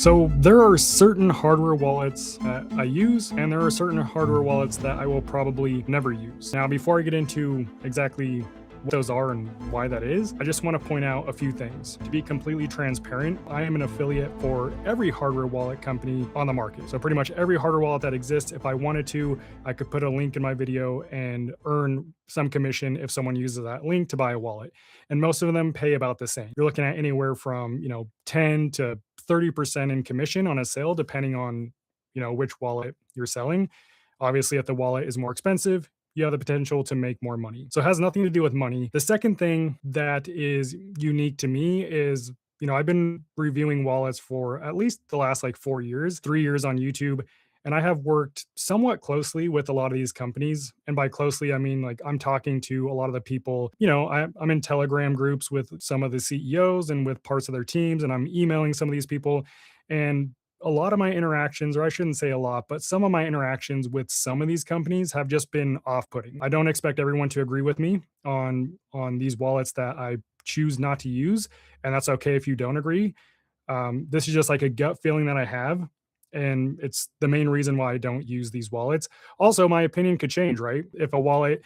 So there are certain hardware wallets that I use, and there are certain hardware wallets that I will probably never use. Now, before I get into exactly what those are and why that is, I just want to point out a few things. To be completely transparent, I am an affiliate for every hardware wallet company on the market. So pretty much every hardware wallet that exists, if I wanted to, I could put a link in my video and earn some commission if someone uses that link to buy a wallet. And most of them pay about the same. You're looking at anywhere from, 10 to 30% in commission on a sale, depending on, which wallet you're selling. Obviously, if the wallet is more expensive, you have the potential to make more money. So it has nothing to do with money. The second thing that is unique to me is, I've been reviewing wallets for at least the last like 4 years, 3 years on YouTube. And I have worked somewhat closely with a lot of these companies. And by closely, I mean like I'm talking to a lot of the people, I'm in Telegram groups with some of the CEOs and with parts of their teams, and I'm emailing some of these people. And a lot of my interactions, or I shouldn't say a lot, but some of my interactions with some of these companies have just been off-putting. I don't expect everyone to agree with me on these wallets that I choose not to use, and that's okay if you don't agree. This is just like a gut feeling that I have, and it's the main reason why I don't use these wallets. Also, my opinion could change, right? If a wallet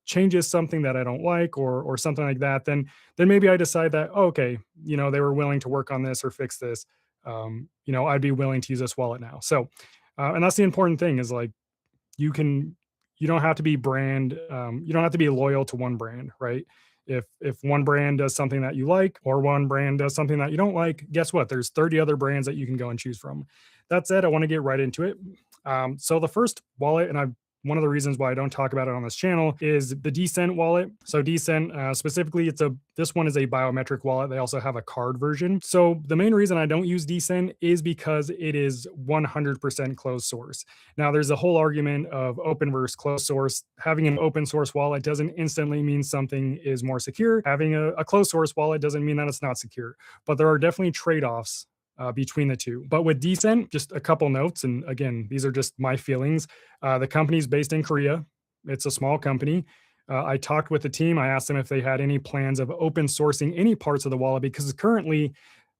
changes something that I don't like, or something like that, then maybe I decide that, oh, okay, they were willing to work on this or fix this. I'd be willing to use this wallet now. So, and that's the important thing is like you can you don't have to be you don't have to be loyal to one brand, right? If one brand does something that you like or one brand does something that you don't like, guess what? There's 30 other brands that you can go and choose from. That said, I want to get right into it. So the first wallet, and I one of the reasons why I don't talk about it on this channel is the Decent wallet. So Decent, specifically, this one is a biometric wallet. They also have a card version. So the main reason I don't use Decent is because it is 100% closed source. Now, there's a whole argument of open versus closed source. Having an open source wallet doesn't instantly mean something is more secure. Having a closed source wallet doesn't mean that it's not secure. But there are definitely trade-offs between the two. But with Decent, just a couple notes. And again, these are just my feelings. The company's based in Korea. It's a small company. I talked with the team. I asked them if they had any plans of open sourcing any parts of the wallet because currently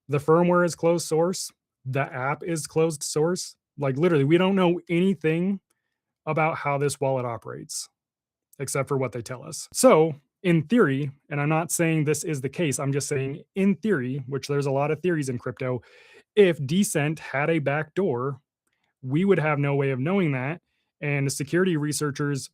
the firmware is closed source. The app is closed source. Like literally, we don't know anything about how this wallet operates except for what they tell us. So, in theory, and I'm not saying this is the case, I'm just saying in theory, which there's a lot of theories in crypto, if Decent had a backdoor, we would have no way of knowing that. And the security researchers,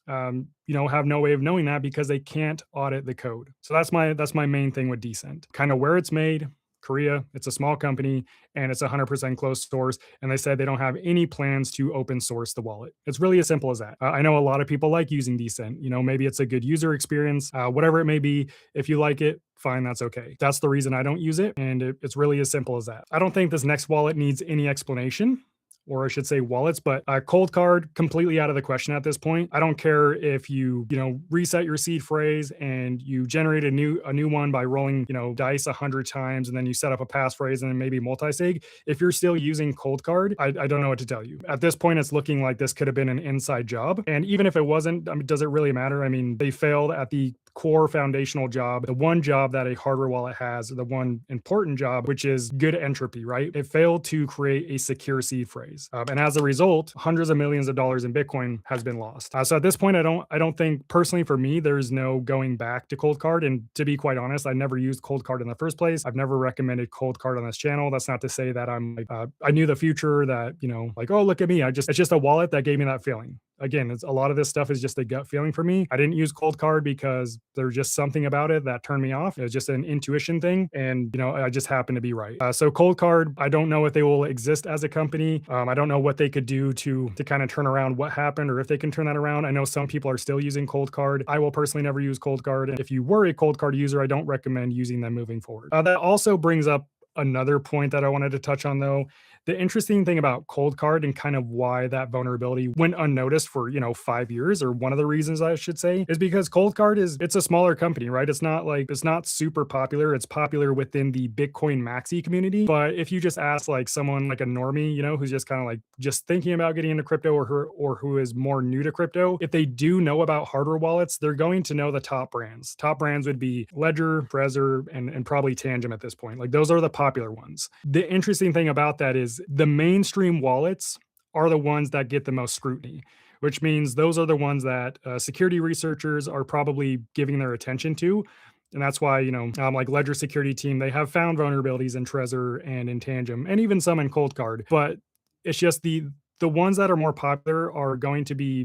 have no way of knowing that because they can't audit the code. So that's my main thing with Decent. Kind of where it's made, Korea. It's a small company and it's 100% closed source. And they said they don't have any plans to open source the wallet. It's really as simple as that. I know a lot of people like using Decent. Maybe it's a good user experience, whatever it may be. If you like it, fine, that's okay. That's the reason I don't use it. And it's really as simple as that. I don't think this next wallet needs any explanation, or I should say wallets, but cold card completely out of the question at this point. I don't care if you reset your seed phrase and you generate a new one by rolling dice 100 times, and then you set up a passphrase and then maybe multi-sig. If you're still using cold card, I don't know what to tell you. At this point, it's looking like this could have been an inside job, and even if it wasn't, I mean, does it really matter? I mean, they failed at the core foundational job, the one job that a hardware wallet has, the one important job, which is good entropy, right? It failed to create a secure seed phrase. And as a result, hundreds of millions of dollars in Bitcoin has been lost. So at this point, I don't think personally for me, there's no going back to cold card. And to be quite honest, I never used cold card in the first place. I've never recommended cold card on this channel. That's not to say that I'm like, I knew the future that, like, oh, look at me. It's just a wallet that gave me that feeling. Again, a lot of this stuff is just a gut feeling for me. I didn't use cold card because there's just something about it that turned me off. It was just an intuition thing. And, I just happened to be right. So cold card, I don't know if they will exist as a company. I don't know what they could do to kind of turn around what happened, or if they can turn that around. I know some people are still using cold card. I will personally never use cold card. And if you were a cold card user, I don't recommend using them moving forward. That also brings up another point that I wanted to touch on, though. The interesting thing about cold card and kind of why that vulnerability went unnoticed for 5 years, or one of the reasons I should say, is because cold card it's a smaller company, right? It's not super popular. It's popular within the Bitcoin maxi community, but if you just ask like someone like a normie, who's just kind of like just thinking about getting into crypto, or who is more new to crypto, if they do know about hardware wallets, they're going to know the top brands. Top brands would be Ledger, Trezor, and probably Tangent at this point. Like those are the popular ones. The interesting thing about that is the mainstream wallets are the ones that get the most scrutiny, which means those are the ones that security researchers are probably giving their attention to. And that's why, like Ledger security team, they have found vulnerabilities in Trezor and in Tangem, and even some in Cold Card. But it's just the ones that are more popular are going to be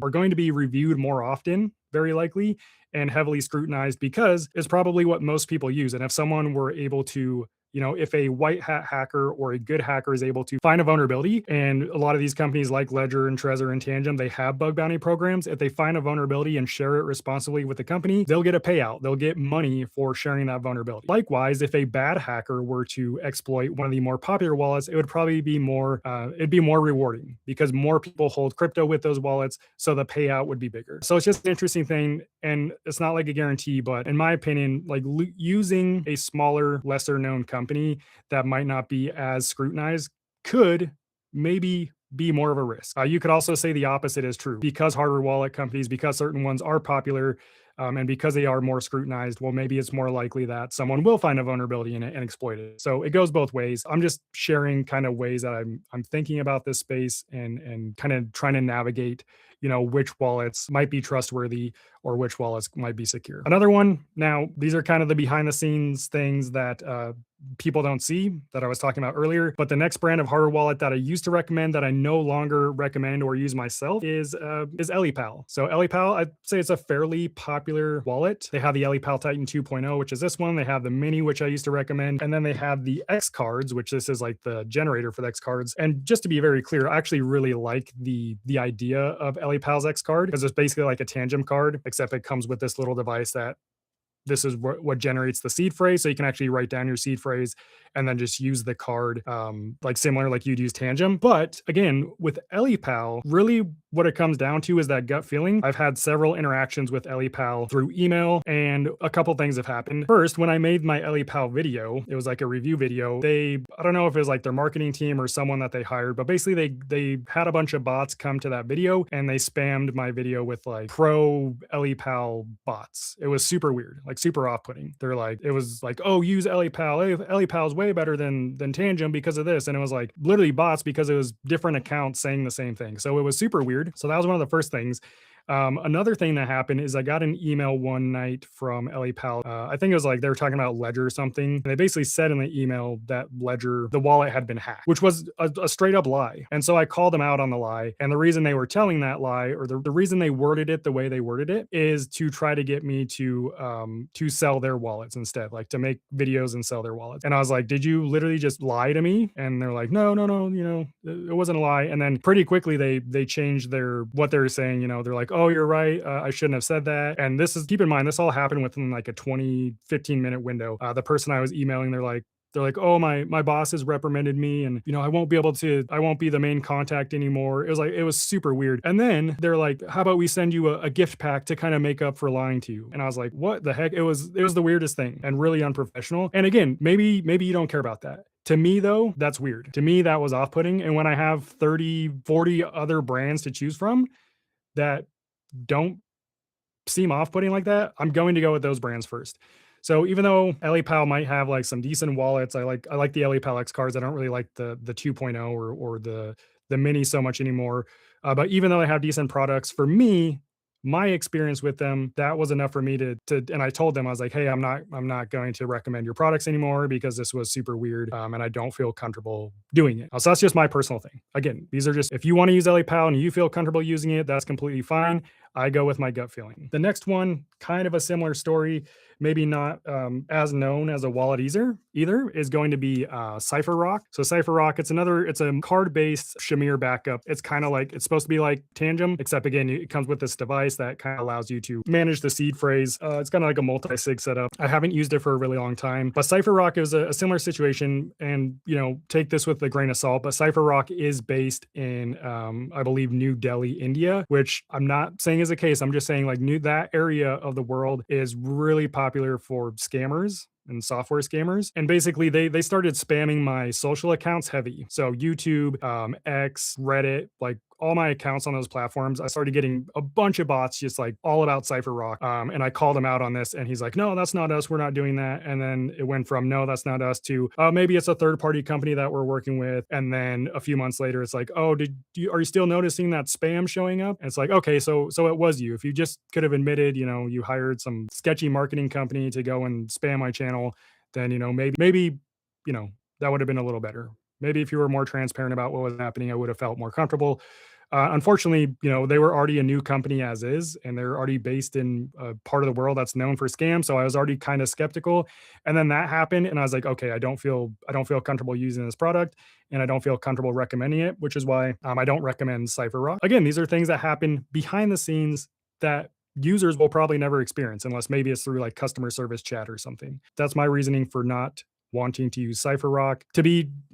reviewed more often, very likely, and heavily scrutinized because it's probably what most people use. And if someone were able to, if a white hat hacker or a good hacker is able to find a vulnerability, and a lot of these companies like Ledger and Trezor and Tangem, they have bug bounty programs. If they find a vulnerability and share it responsibly with the company, they'll get a payout. They'll get money for sharing that vulnerability. Likewise, if a bad hacker were to exploit one of the more popular wallets, it would probably be it'd be more rewarding because more people hold crypto with those wallets, so the payout would be bigger. So it's just an interesting thing, and it's not like a guarantee, but in my opinion, like using a smaller, lesser known company that might not be as scrutinized could maybe be more of a risk. You could also say the opposite is true because hardware wallet companies, because certain ones are popular, and because they are more scrutinized, well, maybe it's more likely that someone will find a vulnerability in it and exploit it. So it goes both ways. I'm just sharing kind of ways that I'm thinking about this space and kind of trying to navigate, which wallets might be trustworthy or which wallets might be secure. Another one, now these are kind of the behind the scenes things that people don't see that I was talking about earlier. But the next brand of hardware wallet that I used to recommend that I no longer recommend or use myself is EliPal. So EliPal, I'd say it's a fairly popular wallet. They have the EliPal Titan 2.0, which is this one. They have the Mini, which I used to recommend, and then they have the X cards, which this is like the generator for the X cards. And just to be very clear, I actually really like the idea of EliPal's X card because it's basically like a Tangem card, except it comes with this little device that this is what generates the seed phrase. So you can actually write down your seed phrase and then just use the card, like similar like you'd use Tangem. But again, with EliPal, really what it comes down to is that gut feeling. I've had several interactions with EliPal through email, and a couple things have happened. First, when I made my EliPal video, it was like a review video. I don't know if it was like their marketing team or someone that they hired, but basically they had a bunch of bots come to that video and they spammed my video with like pro EliPal bots. It was super weird, like super off-putting. They're like, it was like, oh, use EliPal. EliPal is way better than Tangem because of this. And it was like literally bots because it was different accounts saying the same thing. So it was super weird. So that was one of the first things. Another thing that happened is I got an email one night from EliPal. I think it was like they were talking about Ledger or something. And they basically said in the email that Ledger, the wallet had been hacked, which was a straight up lie. And so I called them out on the lie. And the reason they were telling that lie, or the reason they worded it the way they worded it, is to try to get me to sell their wallets instead, like to make videos and sell their wallets. And I was like, did you literally just lie to me? And they're like, no, it wasn't a lie. And then pretty quickly they changed what they're saying. They're like, oh, you're right. I shouldn't have said that. And keep in mind, this all happened within like a 15-minute window. The person I was emailing, they're like, oh, my boss has reprimanded me, and I won't be the main contact anymore. It was super weird. And then they're like, how about we send you a gift pack to kind of make up for lying to you? And I was like, what the heck? It was the weirdest thing and really unprofessional. And again, maybe you don't care about that. To me, though, that's weird. To me, that was off-putting. And when I have 30, 40 other brands to choose from that don't seem off-putting like that, I'm going to go with those brands first. So even though EliPal might have like some decent wallets, I like the EliPal X cards. I don't really like the 2.0 or the Mini so much anymore. But even though they have decent products, for me, my experience with them, that was enough for me to and I told them, I was like, hey, I'm not going to recommend your products anymore because this was super weird, and I don't feel comfortable doing it. So that's just my personal thing. Again, these are just, if you want to use EliPal and you feel comfortable using it, that's completely fine. I go with my gut feeling. The next one, kind of a similar story, maybe not as known as a wallet either, is going to be CipherRock. So CipherRock, it's a card-based Shamir backup. It's kind of like, it's supposed to be like Tangem, except again, it comes with this device that kind of allows you to manage the seed phrase. It's kind of like a multi-sig setup. I haven't used it for a really long time, but CipherRock is a similar situation, and take this with a grain of salt, but CipherRock is based in, I believe, New Delhi, India, which I'm not saying is a case. I'm just saying like that area of the world is really popular for scammers and software scammers. And basically they started spamming my social accounts heavy. So YouTube, X, Reddit, like all my accounts on those platforms, I started getting a bunch of bots just like all about Cypher Rock. And I called him out on this, and he's like, "No, that's not us. We're not doing that." And then it went from "No, that's not us" to maybe it's a third party company that we're working with. And then a few months later, it's like, "Oh, are you still noticing that spam showing up?" And it's like, okay, so it was you. If you just could have admitted, you hired some sketchy marketing company to go and spam my channel, then maybe that would have been a little better. Maybe if you were more transparent about what was happening, I would have felt more comfortable. Unfortunately, they were already a new company as is, and they're already based in a part of the world that's known for scams. So I was already kind of skeptical. And then that happened, and I was like, okay, I don't feel comfortable using this product, and I don't feel comfortable recommending it, which is why I don't recommend CypherRock. Again, these are things that happen behind the scenes that users will probably never experience unless maybe it's through like customer service chat or something. That's my reasoning for not wanting to use CypherRock.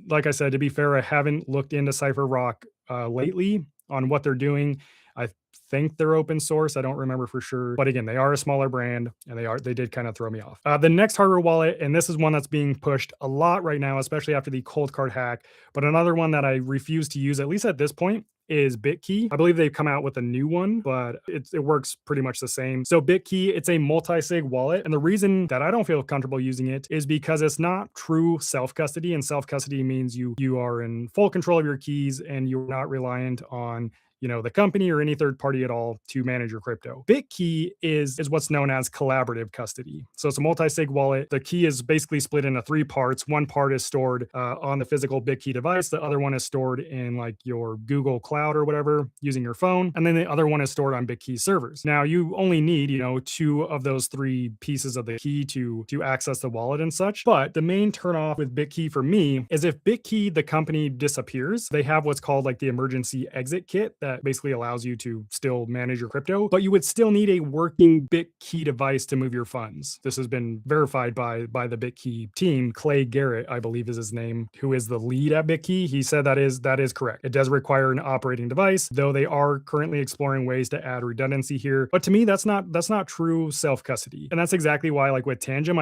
Like I said, to be fair, I haven't looked into CypherRock lately on what they're doing. I think they're open source. I don't remember for sure, but again, they are a smaller brand, and they did kind of throw me off. The next hardware wallet, and this is one that's being pushed a lot right now, especially after the cold card hack, but another one that I refuse to use, at least at this point, is BitKey. I believe they've come out with a new one, but it works pretty much the same. So BitKey, it's a multi-sig wallet. And the reason that I don't feel comfortable using it is because it's not true self-custody. And self-custody means you are in full control of your keys, and you're not reliant on the company or any third party at all to manage your crypto. BitKey is what's known as collaborative custody. So it's a multi-sig wallet. The key is basically split into three parts. One part is stored on the physical BitKey device. The other one is stored in like your Google Cloud or whatever using your phone. And then the other one is stored on BitKey servers. Now you only need, two of those three pieces of the key to access the wallet and such. But the main turnoff with BitKey for me is if BitKey, the company, disappears, they have what's called like the emergency exit kit that basically allows you to still manage your crypto, but you would still need a working BitKey device to move your funds. This has been verified by the BitKey team. Clay Garrett, I believe is his name, who is the lead at BitKey. He said that is correct. It does require an operating device, though they are currently exploring ways to add redundancy here. But to me, that's not true self-custody. And that's exactly why, like with Tangem,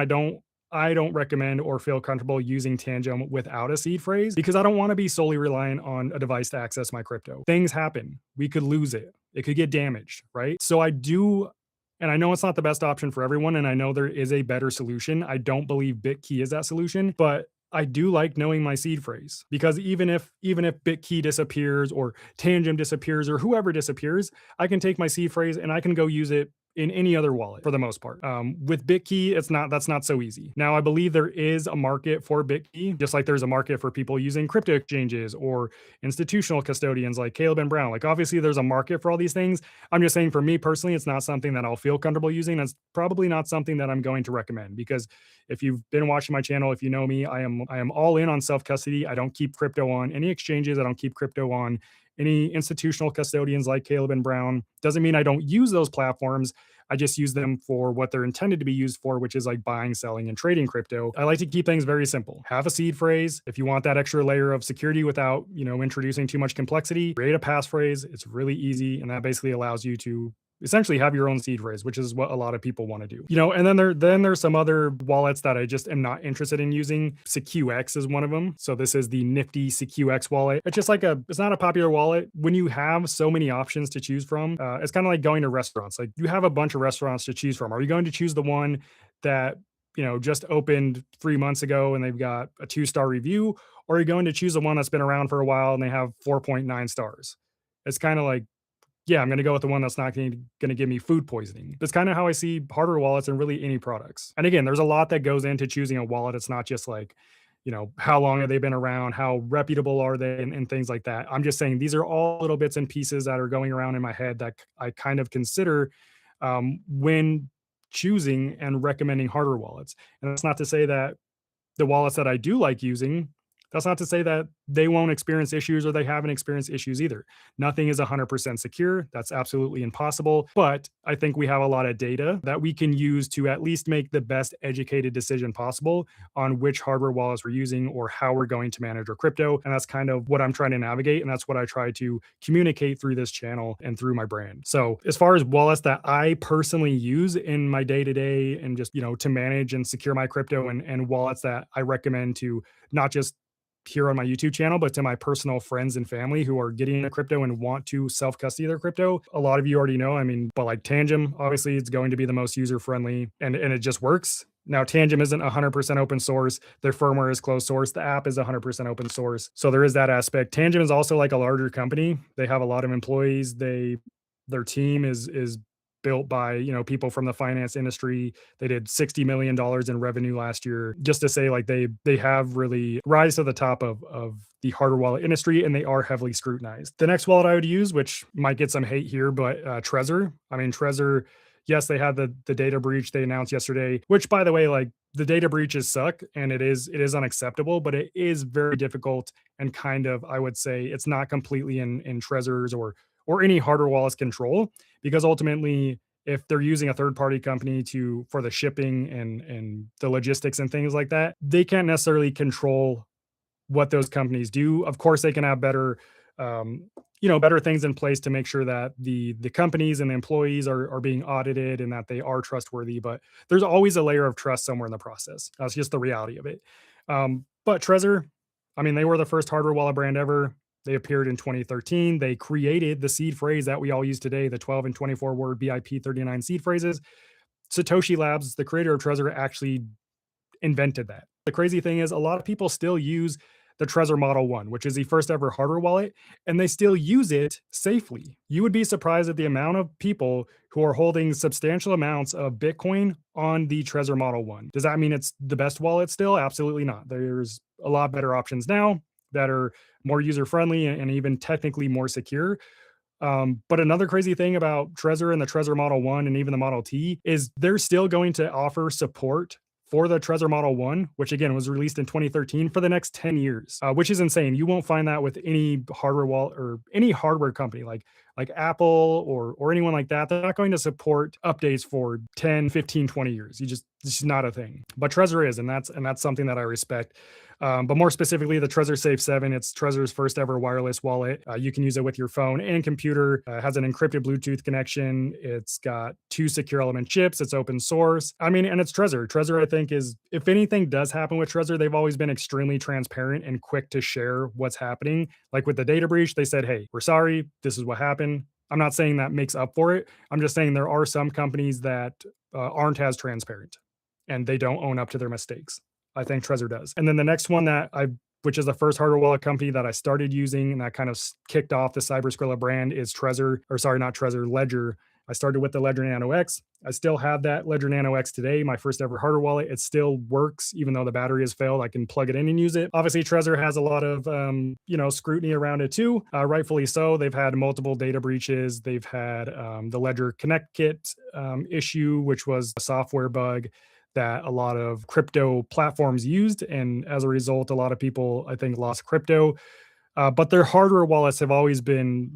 I don't recommend or feel comfortable using Tangem without a seed phrase, because I don't want to be solely reliant on a device to access my crypto. Things happen. We could lose it. It could get damaged, right? So and I know it's not the best option for everyone, and I know there is a better solution. I don't believe BitKey is that solution, but I do like knowing my seed phrase, because even if BitKey disappears or Tangem disappears or whoever disappears, I can take my seed phrase and I can go use it in any other wallet for the most part. With BitKey, that's not so easy. Now, I believe there is a market for BitKey, just like there's a market for people using crypto exchanges or institutional custodians like Caleb and Brown. Like obviously there's a market for all these things. I'm just saying for me personally, it's not something that I'll feel comfortable using. It's probably not something that I'm going to recommend, because if you've been watching my channel, if you know me, I am all in on self-custody. I don't keep crypto on any exchanges. I don't keep crypto on any institutional custodians like Caleb and Brown. Doesn't mean I don't use those platforms. I just use them for what they're intended to be used for, which is like buying, selling, and trading crypto. I like to keep things very simple. Have a seed phrase. If you want that extra layer of security without, introducing too much complexity, create a passphrase. It's really easy, and that basically allows you to essentially have your own seed phrase, which is what a lot of people want to do. And then there's some other wallets that I just am not interested in using. SecQX is one of them. So this is the nifty SecQX wallet. It's just it's not a popular wallet. When you have so many options to choose from, it's kind of like going to restaurants. Like you have a bunch of restaurants to choose from. Are you going to choose the one that just opened 3 months ago and they've got a 2-star review, or are you going to choose the one that's been around for a while and they have 4.9 stars? It's kind of like, yeah, I'm going to go with the one that's not going to give me food poisoning. That's kind of how I see hardware wallets and really any products. And again, there's a lot that goes into choosing a wallet. It's not just like, how long have they been around? How reputable are they? And things like that. I'm just saying these are all little bits and pieces that are going around in my head that I kind of consider when choosing and recommending hardware wallets. And that's not to say that the wallets that I do like using, that's not to say that they won't experience issues or they haven't experienced issues either. Nothing is 100% secure. That's absolutely impossible. But I think we have a lot of data that we can use to at least make the best educated decision possible on which hardware wallets we're using or how we're going to manage our crypto. And that's kind of what I'm trying to navigate. And that's what I try to communicate through this channel and through my brand. So as far as wallets that I personally use in my day-to-day and just, to manage and secure my crypto, and wallets that I recommend to not just here on my YouTube channel, but to my personal friends and family who are getting into crypto and want to self custody their crypto. A lot of you already know. I mean, but like Tangem, obviously, it's going to be the most user friendly, and it just works. Now, Tangem isn't 100% open source. Their firmware is closed source. The app is 100% open source. So there is that aspect. Tangem is also like a larger company. They have a lot of employees. Their team is built by, people from the finance industry. They did $60 million in revenue last year. Just to say, like, they have really rise to the top of the hardware wallet industry, and they are heavily scrutinized. The next wallet I would use, which might get some hate here, but Trezor. I mean, Trezor, yes, they had the data breach they announced yesterday, which, by the way, like, the data breaches suck and it is unacceptable, but it is very difficult, and kind of, I would say, it's not completely in Trezor's or any hardware wallet's control, because ultimately, if they're using a third party company for the shipping and the logistics and things like that, they can't necessarily control what those companies do. Of course, they can have um, better things in place to make sure that the companies and the employees are being audited and that they are trustworthy. But there's always a layer of trust somewhere in the process. That's just the reality of it. But Trezor, I mean, they were the first hardware wallet brand ever. They appeared in 2013. They created the seed phrase that we all use today, the 12 and 24 word BIP 39 seed phrases. Satoshi Labs, the creator of Trezor, actually invented that. The crazy thing is, a lot of people still use the Trezor Model 1, which is the first ever hardware wallet, and they still use it safely. You would be surprised at the amount of people who are holding substantial amounts of Bitcoin on the Trezor Model 1. Does that mean it's the best wallet still? Absolutely not. There's a lot better options now that are more user friendly and even technically more secure. But another crazy thing about Trezor and the Trezor Model 1 and even the Model T is they're still going to offer support for the Trezor Model 1, which again was released in 2013, for the next 10 years, which is insane. You won't find that with any hardware wallet or any hardware company like Apple or anyone like that. They're not going to support updates for 10, 15, 20 years. It's just not a thing. But Trezor is, and that's something that I respect. But more specifically, the Trezor Safe 7, it's Trezor's first ever wireless wallet. You can use it with your phone and computer. It has an encrypted Bluetooth connection. It's got 2 secure element chips. It's open source. I mean, and it's Trezor. Trezor, I think, is, if anything does happen with Trezor, they've always been extremely transparent and quick to share what's happening. Like with the data breach, they said, hey, we're sorry. This is what happened. I'm not saying that makes up for it. I'm just saying there are some companies that aren't as transparent and they don't own up to their mistakes. I think Trezor does. And then the next one which is the first hardware wallet company that I started using and that kind of kicked off the Cyberskrilla brand, is Ledger. I started with the Ledger Nano X. I still have that Ledger Nano X today, my first ever hardware wallet. It still works, even though the battery has failed. I can plug it in and use it. Obviously, Trezor has a lot of scrutiny around it too, rightfully so. They've had multiple data breaches. They've had the Ledger Connect Kit issue, which was a software bug that a lot of crypto platforms used, and as a result, a lot of people, I think, lost crypto. But their hardware wallets have always been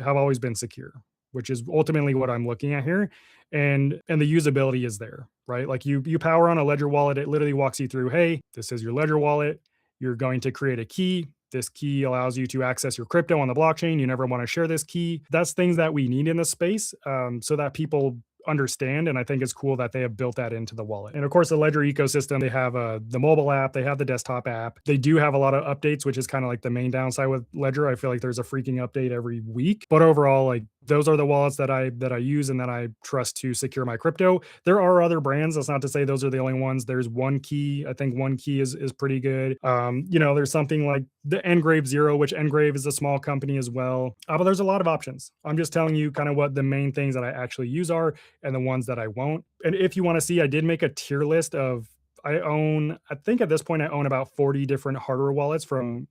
secure, which is ultimately what I'm looking at here. And the usability is there, right? Like you power on a Ledger wallet, it literally walks you through, hey, this is your Ledger wallet. You're going to create a key. This key allows you to access your crypto on the blockchain. You never want to share this key. That's things that we need in this space, so that people understand. And I think it's cool that they have built that into the wallet. And of course, the Ledger ecosystem, they have the mobile app, they have the desktop app. They do have a lot of updates, which is kind of like the main downside with Ledger. I feel like there's a freaking update every week. But overall, like, those are the wallets that I use and that I trust to secure my crypto. There are other brands. That's not to say those are the only ones. There's OneKey. I think OneKey is pretty good. There's something like the Engrave Zero, which Engrave is a small company as well. But there's a lot of options. I'm just telling you kind of what the main things that I actually use are and the ones that I won't. And if you want to see, I did make a tier list of, I think at this point I own about 40 different hardware wallets from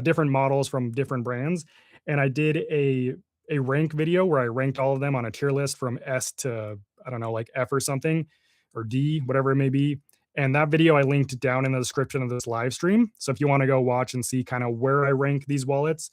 different models from different brands. And I did a rank video where I ranked all of them on a tier list from S to, I don't know, like F or something, or D, whatever it may be. And that video I linked down in the description of this live stream. So if you want to go watch and see kind of where I rank these wallets,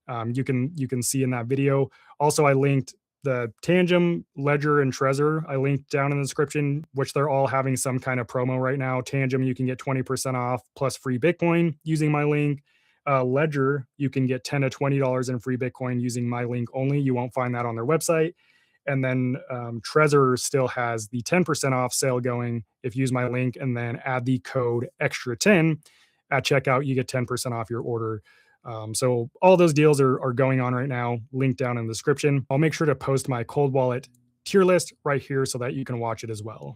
you can see in that video. Also, I linked the Tangem, Ledger, and Trezor. I linked down in the description, which they're all having some kind of promo right now. Tangem, you can get 20% off plus free Bitcoin using my link. Ledger, you can get $10 to $20 in free Bitcoin using my link only. You won't find that on their website. And then Trezor still has the 10% off sale going if you use my link and then add the code extra 10. at checkout, you get 10% off your order. So all those deals are going on right now, linked down in the description. I'll make sure to post my cold wallet tier list right here so that you can watch it as well.